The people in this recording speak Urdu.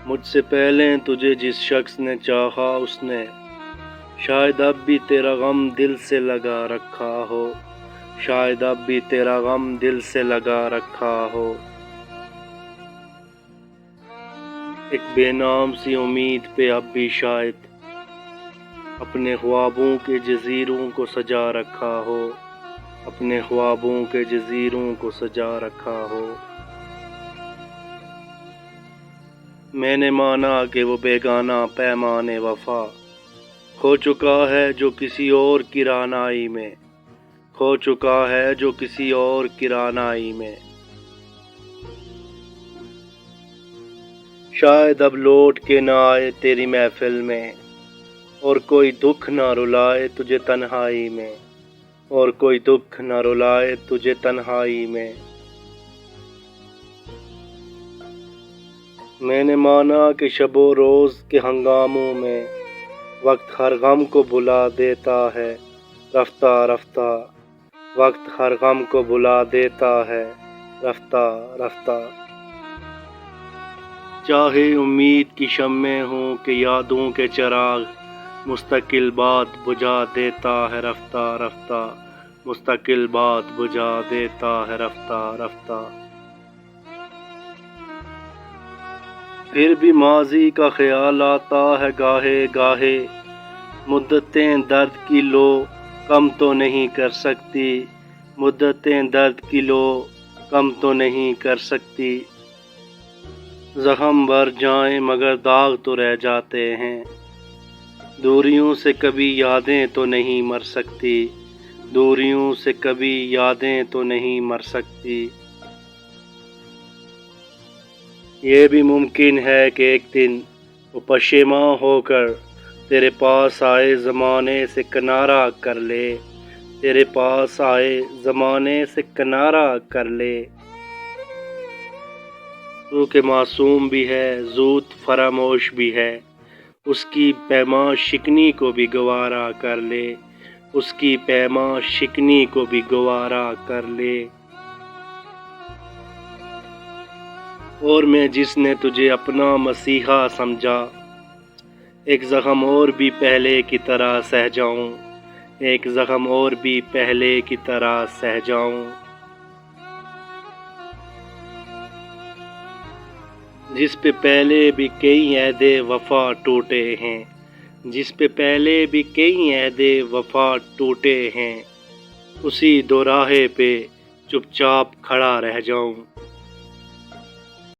مجھ سے پہلے تجھے جس شخص نے چاہا اس نے شاید اب بھی تیرا غم دل سے لگا رکھا ہو، شاید اب بھی تیرا غم دل سے لگا رکھا ہو۔ ایک بے نام سی امید پہ اب بھی شاید اپنے خوابوں کے جزیروں کو سجا رکھا ہو، اپنے خوابوں کے جزیروں کو سجا رکھا ہو۔ میں نے مانا کہ وہ بیگانہ پیمان وفا کھو چکا ہے جو کسی اور کی رعنائی میں، کھو چکا ہے جو کسی اور کی رعنائی میں۔ شاید اب لوٹ کے نہ آئے تیری محفل میں، اور کوئی دکھ نہ رلائے تجھے تنہائی میں، اور کوئی دکھ نہ رلائے تجھے تنہائی میں۔ میں نے مانا کہ شب و روز کے ہنگاموں میں وقت ہر غم کو بھلا دیتا ہے رفتہ رفتہ، وقت ہر غم کو بھلا دیتا ہے رفتہ رفتہ۔ چاہے امید کی شمعیں ہوں کہ یادوں کے چراغ، مستقل بات بجھا دیتا ہے رفتہ رفتہ، مستقل بات بجھا دیتا ہے رفتہ رفتہ۔ پھر بھی ماضی کا خیال آتا ہے گاہے گاہے، مدتیں درد کی لو کم تو نہیں کر سکتی، مدتیں درد کی لو کم تو نہیں کر سکتی۔ زخم بھر جائیں مگر داغ تو رہ جاتے ہیں، دوریوں سے کبھی یادیں تو نہیں مر سکتی، دوریوں سے کبھی یادیں تو نہیں مر سکتی۔ یہ بھی ممکن ہے کہ ایک دن وہ پشیماں ہو کر تیرے پاس آئے زمانے سے کنارہ کر لے، تیرے پاس آئے زمانے سے کنارہ کر لے۔ تو کہ معصوم بھی ہے زود فراموش بھی ہے، اس کی پیماں شکنی کو بھی گوارا کر لے، اس کی پیماں شکنی کو بھی گوارا کر لے۔ اور میں جس نے تجھے اپنا مسیحا سمجھا، ایک زخم اور بھی پہلے کی طرح سہ جاؤں، ایک زخم اور بھی پہلے کی طرح سہ جاؤں۔ جس پہ پہلے بھی کئی عہد وفا ٹوٹے ہیں، جس پہ پہلے بھی کئی عہد وفا ٹوٹے ہیں، اسی دوراہے پہ چپ چاپ کھڑا رہ جاؤں۔